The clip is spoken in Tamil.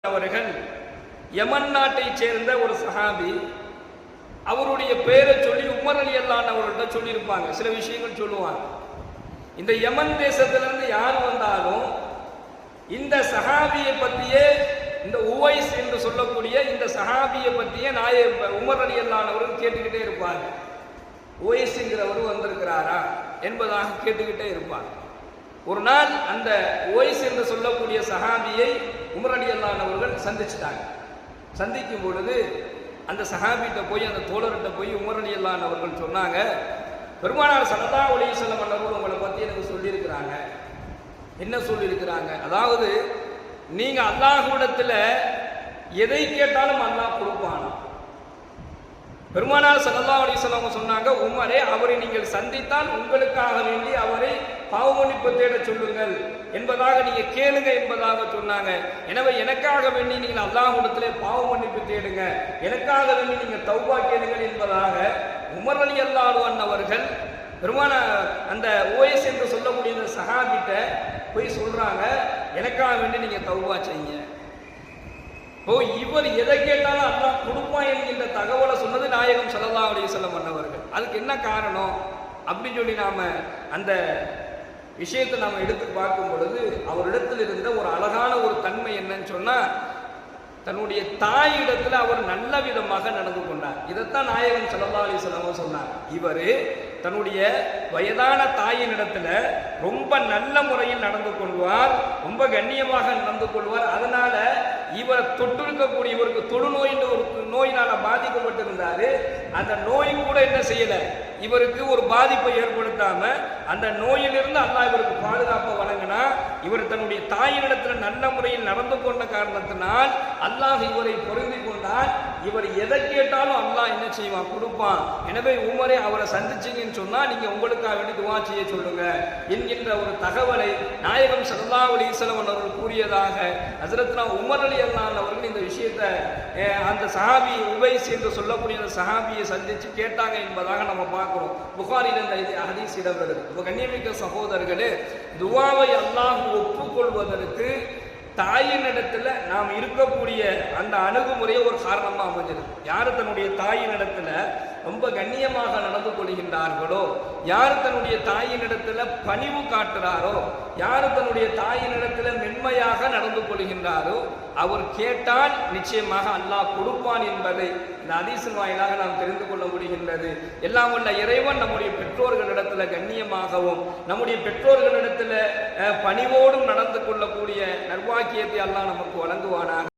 அவர்கள் யமன் நாட்டை சேர்ந்த ஒரு சஹாபி. அவருடைய பெயரை சொல்லி உமர் ரலியல்லாஹு அவர்கள்ட்ட சொல்லியிருப்பாங்க. சில விஷயங்கள் சொல்லுவாங்க. இந்த யமன் தேசத்திலிருந்து யார் வந்தாலும் இந்த சஹாபியை பற்றியே, இந்த உவைஸ் என்று சொல்லக்கூடிய இந்த சஹாபியை பற்றியே உமர் ரலியல்லாஹு அவர்கள் கேட்டுக்கிட்டே இருப்பாங்க. உவைஸ்ங்கிறவர் வந்திருக்கிறாரா என்பதாக கேட்டுக்கிட்டே இருப்பாங்க. ஒரு நாள் அந்த உவைஸ் என்று சொல்லக்கூடிய சஹாபியை உமர் ரலியல்லாஹு அவர்கள் சந்திச்சிட்டாங்க. சந்திக்கும் பொழுது அந்த சஹாபிட்ட போய், அந்த தோழர்கிட்ட போய் உமர் ரலியல்லாஹு அவர்கள் சொன்னாங்க, பெருமானார் ஸல்லல்லாஹு அலைஹி வஸல்லம் அவர்கள் உங்களை பற்றி எனக்கு சொல்லியிருக்கிறாங்க. என்ன சொல்லியிருக்கிறாங்க? அதாவது நீங்க அல்லாஹ்விடத்தில் எதை கேட்டாலும் அல்லாஹ் கொடுப்பான். பெருமானார் ஸல்லல்லாஹு அலைஹி வஸல்லம் சொன்னாங்க, உமரே, அவரை நீங்கள் சந்தித்தால் உங்களுக்காக வேண்டி அவரை பாவமன்னிப்பு தேட சொல்லுங்கள் என்பதாக நீங்க கேளுங்க என்பதாக சொன்னாங்க. எனவே எனக்காக வேண்டி நீங்கள் அல்லாஹ்விடத்திலே பாவமன்னிப்பு தேடுங்க, எனக்காக வேண்டி நீங்க தௌபா கேளுங்கள் என்பதாக உமர் ரலியல்லாஹு அன்ஹு அவர்கள் அந்த ஓஎஸ் என்று சொல்லக்கூடிய சஹாபிட்ட போய் சொல்றாங்க, எனக்காக வேண்டி நீங்க தௌபா செய்யுங்க. இவர் எதை கேட்டாலும் அல்லாஹ் கொடுப்பான் என்கின்ற தகவலை சொன்னது நாயகம் ஸல்லல்லாஹு அலைஹி வஸல்லம் அவர்கள். அதுக்கு என்ன காரணம் அப்படின்னு சொல்லி நாம அந்த விஷயத்தை நாம எடுத்து பார்க்கும் பொழுது, அவரிடத்தில் இருந்த ஒரு அழகான ஒரு தன்மை என்னன்னு சொன்னா, தன்னுடைய தாயிடத்தில் அவர் நல்ல விதமாக நடந்து கொண்டார். இதைத்தான் நாயகம் ஸல்லல்லாஹு அலைஹி வஸல்லம் சொன்னார். இவர் தன்னுடைய வயதான தாயினிடத்துல ரொம்ப நல்ல முறையில் நடந்து கொள்வார், ரொம்ப கண்ணியமாக நடந்து கொள்வார். அதனால இவர் தொட்டிருக்கக்கூடிய, இவருக்கு தொழுநோயின்னு ஒரு நோயினால பாதிக்கப்பட்டிருந்தாரு. அந்த நோய் கூட என்ன செய்யல, இவருக்கு ஒரு பாதிப்பை ஏற்படுத்தாம அந்த நோயிலிருந்து அல்லாஹ் இவருக்கு பாதுகாப்பை வழங்கினா. இவர் தன்னுடைய தாயினிடத்துல நல்ல முறையில் நடந்து கொண்ட காரணத்தினால் அல்லாஹ் இவரை பொருந்தி கொண்டால் இவர் எதை கேட்டாலும் அல்லாஹ் என்ன செய்வான், கொடுப்பான். எனவே உமரே, அவரை சந்திச்சீங்கன்னு சொன்னா நீங்க உங்களுக்காக வேண்டி துஆ செய்ய சொல்லுங்க என்கின்ற ஒரு தகவலை நாயகம் ஸல்லல்லாஹு அலைஹி வஸல்லம் அவர்கள் கூறியதாக ஹஜ்ரத்னா உமர் ரலியல்லாஹு அவர்கள் இந்த விஷயத்தை அந்த சஹாபி உவைஸ் என்று சொல்லக்கூடிய அந்த சஹாபியை சந்திச்சு கேட்டாங்க என்பதாக நம்ம பார்க்கிறோம். புகாரில் இந்த ஹதீஸ் இடம்பெறுது. கண்ணியமிக்க சகோதரர்களே, துஆவை அல்லாஹ் ஒப்புக்கொள்வதற்கு தாயினிடத்துல நாம் இருக்கக்கூடிய அந்த அணுகுமுறையை ஒரு காரணமாக அமைஞ்சிருக்கு. யார் தன்னுடைய தாயினிடத்துல ரொம்ப கண்ணியமாக நடந்து கொள்கின்றார்களோ, யார் தன்னுடைய தாயினிடத்துல பணிவு காட்டுறாரோ, யார் தன்னுடைய தாயினிடத்துல மென்மையாக நடந்து கொள்கின்றாரோ, அவர் கேட்டால் நிச்சயமாக அல்லாஹ் கொடுப்பான் என்பதை இந்த ஹதீஸின் வாயிலாக நாம் தெரிந்து கொள்ள முடிகின்றது. எல்லாம் உள்ள இறைவன் நம்முடைய பெற்றோர்களிடத்துல கண்ணியமாகவும் நம்முடைய பெற்றோர்களிடத்துல பணிவோடும் நடந்து கொள்ளக்கூடிய நர்வாக்கியத்தை அல்லாஹ் நமக்கு வழங்குவானாக.